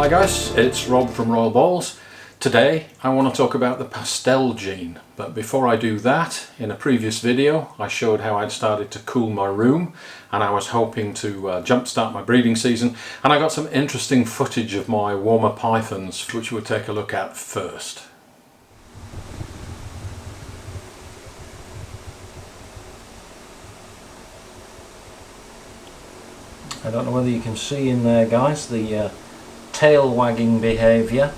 Hi guys, it's Rob from Royal Balls. Today I want to talk about the pastel gene, but before I do that, in a previous video I showed how I'd started to cool my room and I was hoping to jumpstart my breeding season, and I got some interesting footage of my warmer pythons which we'll take a look at first. I don't know whether you can see in there guys the tail wagging behaviour.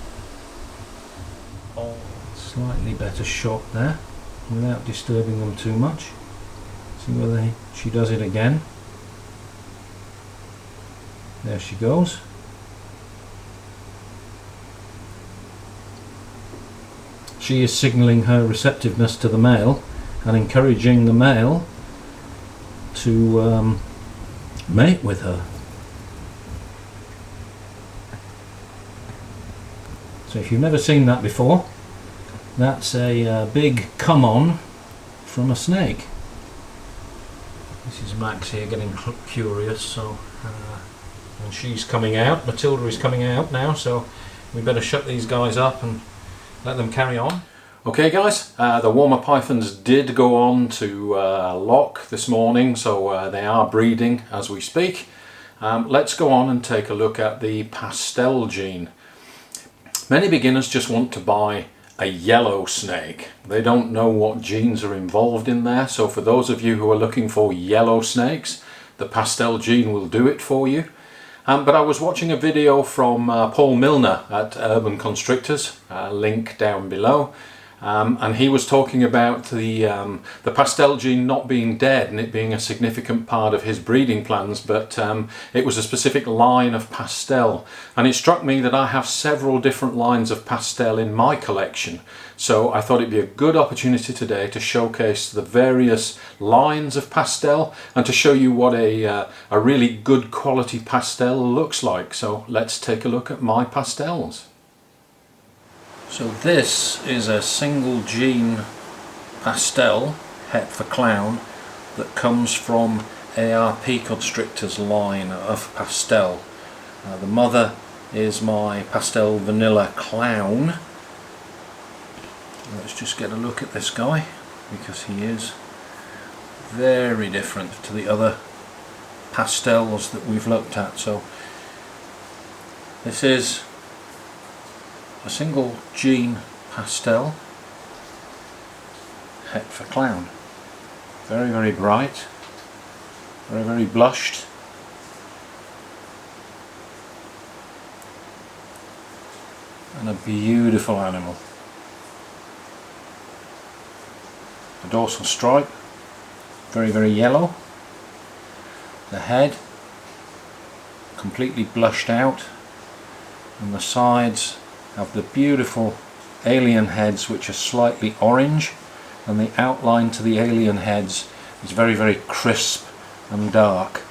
Slightly better shot there without disturbing them too much. See whether she does it again. There she goes. She is signalling her receptiveness to the male and encouraging the male to mate with her. So if you've never seen that before, that's a big come on from a snake. This is Max here getting curious, so and she's coming out. Matilda is coming out now, so we better shut these guys up and let them carry on. Okay guys, the warmer pythons did go on to lock this morning, so they are breeding as we speak. Let's go on and take a look at the pastel gene. Many beginners just want to buy a yellow snake. They don't know what genes are involved in there, so for those of you who are looking for yellow snakes, the pastel gene will do it for you. But I was watching a video from Paul Milner at Urban Constrictors, link down below, and he was talking about the pastel gene not being dead and it being a significant part of his breeding plans, but it was a specific line of pastel, and it struck me that I have several different lines of pastel in my collection, so I thought it'd be a good opportunity today to showcase the various lines of pastel and to show you what a really good quality pastel looks like. So let's take a look at my pastels. So this is a single gene pastel, het for clown, that comes from ARP Constrictor's line of pastel. The mother is my pastel vanilla clown. Let's just get a look at this guy, because he is very different to the other pastels that we've looked at. So this is a single gene pastel, het for clown. Very, very bright, very, very blushed. And a beautiful animal. The dorsal stripe, very, very yellow. The head, completely blushed out. And the sides have the beautiful alien heads which are slightly orange, and the outline to the alien heads is very, very crisp and dark.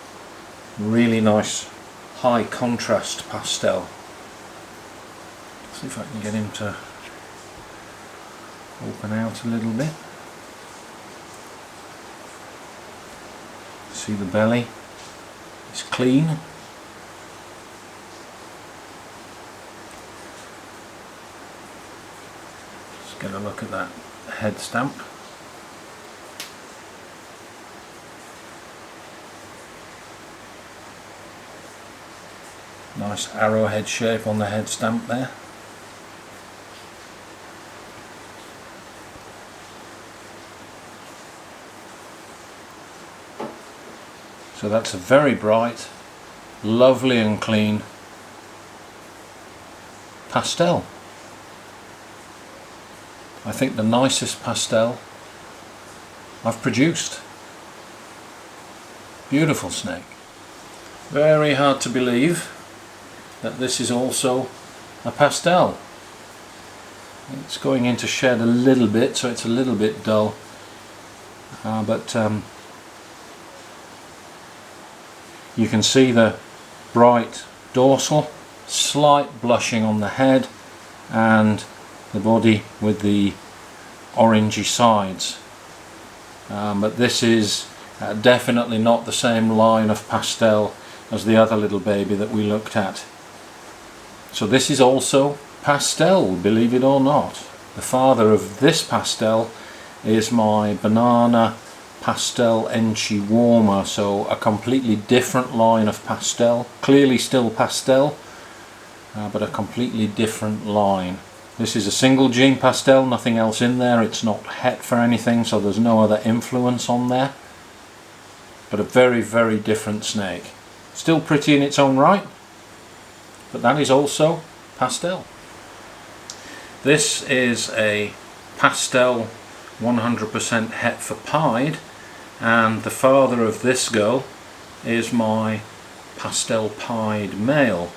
Really nice high contrast pastel. Let's see if I can get him to open out a little bit. See the belly, it's clean. Get a look at that head stamp. Nice arrowhead shape on the head stamp there. So that's a very bright, lovely and clean pastel. I think the nicest pastel I've produced. Beautiful snake. Very hard to believe that this is also a pastel. It's going into shed a little bit, so it's a little bit dull, but you can see the bright dorsal, slight blushing on the head, and the body with the orangey sides. But this is definitely not the same line of pastel as the other little baby that we looked at. So this is also pastel, believe it or not. The father of this pastel is my banana pastel enchi warmer, so a completely different line of pastel, clearly still pastel, but a completely different line. This is a single gene pastel, nothing else in there, it's not het for anything, so there's no other influence on there, but a very, very different snake. Still pretty in its own right, but that is also pastel. This is a pastel 100% het for pied, and the father of this girl is my pastel pied male,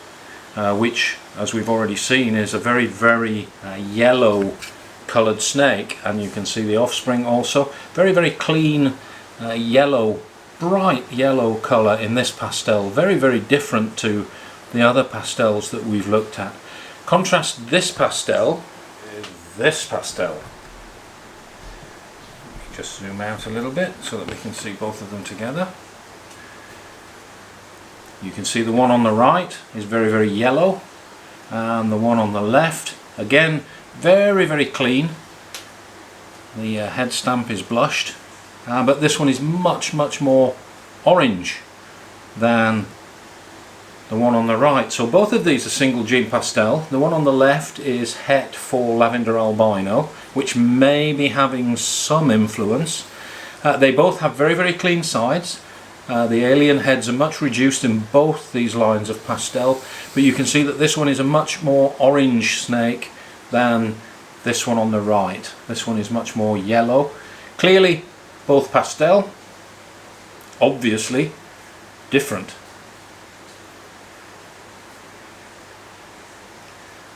which, as we've already seen, is a very, very yellow coloured snake, and you can see the offspring also. Very, very clean yellow, bright yellow colour in this pastel, very, very different to the other pastels that we've looked at. Contrast this pastel with this pastel. Just zoom out a little bit so that we can see both of them together. You can see the one on the right is very, very yellow, and the one on the left, again, very, very clean. The head stamp is blushed, but this one is much, much more orange than the one on the right. So both of these are single gene pastel. The one on the left is het for lavender albino, which may be having some influence. They both have very, very clean sides. The alien heads are much reduced in both these lines of pastel, but you can see that this one is a much more orange snake than this one on the right. This one is much more yellow. Clearly both pastel, obviously different.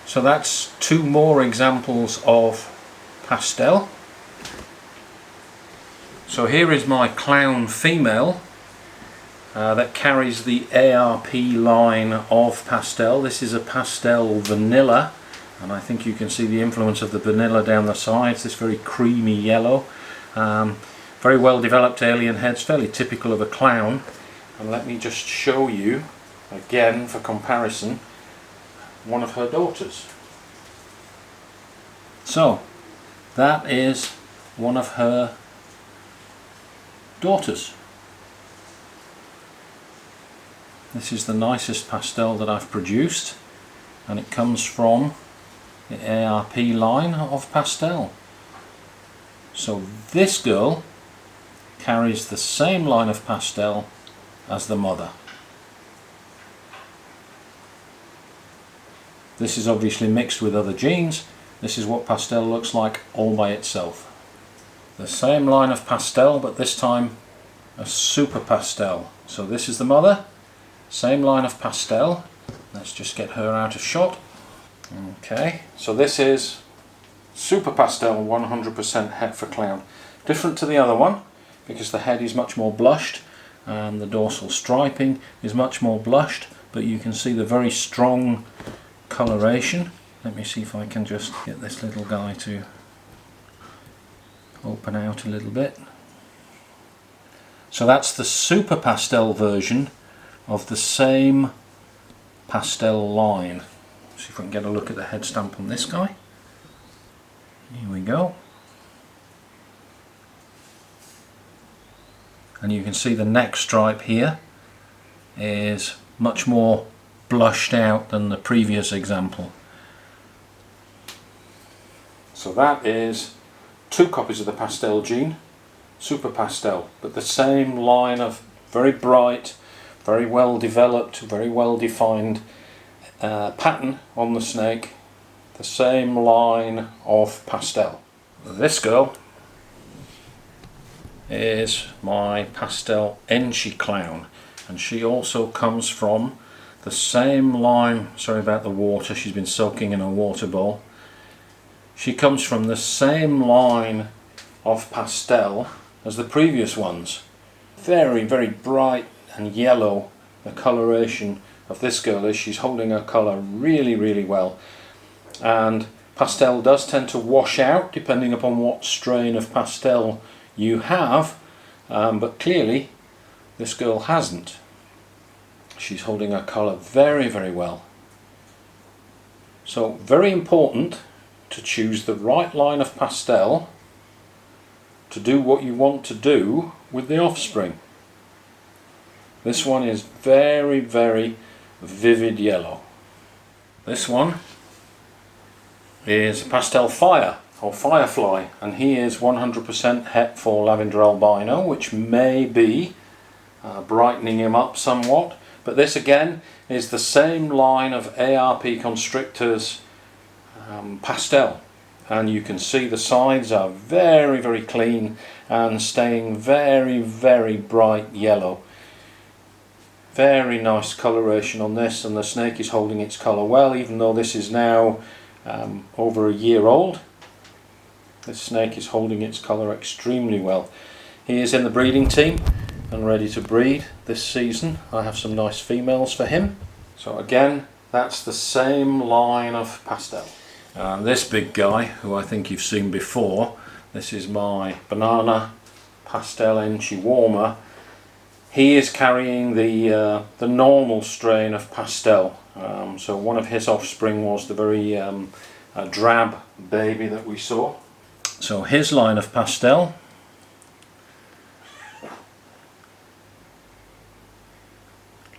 So that's two more examples of pastel. So here is my clown female that carries the ARP line of pastel. This is a pastel vanilla, and I think you can see the influence of the vanilla down the sides, this very creamy yellow. Very well developed alien heads, fairly typical of a clown. And let me just show you, again for comparison, one of her daughters. So that is one of her daughters. This is the nicest pastel that I've produced, and it comes from the ARP line of pastel. So this girl carries the same line of pastel as the mother. This is obviously mixed with other genes. This is what pastel looks like all by itself. The same line of pastel, but this time a super pastel. So this is the mother, same line of pastel. Let's just get her out of shot. Okay, so this is super pastel 100% het for clown. Different to the other one because the head is much more blushed and the dorsal striping is much more blushed, but you can see the very strong coloration. Let me see if I can just get this little guy to open out a little bit. So that's the super pastel version of the same pastel line. See if we can get a look at the head stamp on this guy. Here we go. And you can see the neck stripe here is much more blushed out than the previous example. So that is two copies of the pastel gene, super pastel, but the same line of very bright, very well developed, very well defined pattern on the snake, the same line of pastel. This girl is my pastel enchi clown, and she also comes from the same line. Sorry about the water, she's been soaking in a water bowl. She comes from the same line of pastel as the previous ones. Very, very bright and yellow the coloration of this girl is. She's holding her colour really, really well, and pastel does tend to wash out depending upon what strain of pastel you have, but clearly this girl hasn't. She's holding her colour very, very well. So very important to choose the right line of pastel to do what you want to do with the offspring. This one is very, very vivid yellow. This one is Pastel Fire or Firefly, and he is 100% Het for Lavender Albino, which may be brightening him up somewhat. But this again is the same line of ARP Constrictors pastel, and you can see the sides are very, very clean and staying very, very bright yellow. Very nice coloration on this, and the snake is holding its colour well, even though this is now over a year old. This snake is holding its colour extremely well. He is in the breeding team and ready to breed this season. I have some nice females for him. So again, that's the same line of pastel. And this big guy, who I think you've seen before, this is my Banana Pastel Enchi Warmer. He is carrying the normal strain of pastel. So one of his offspring was the very drab baby that we saw. So his line of pastel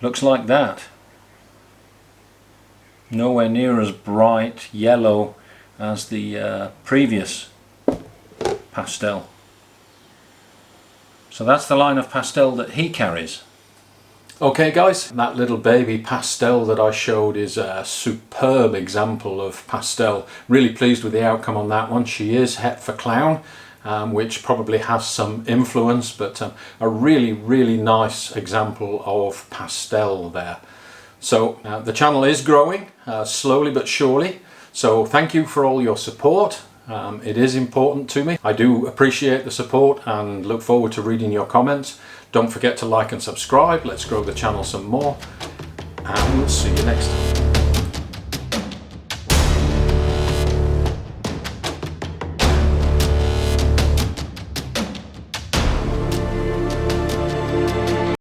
looks like that. Nowhere near as bright yellow as the previous pastel. So that's the line of pastel that he carries. Okay guys, that little baby pastel that I showed is a superb example of pastel. Really pleased with the outcome on that one. She is Het for Clown, which probably has some influence, but a really, really nice example of pastel there. So the channel is growing slowly but surely, so thank you for all your support. It is important to me. I do appreciate the support and look forward to reading your comments. Don't forget to like and subscribe. Let's grow the channel some more, and we'll see you next time.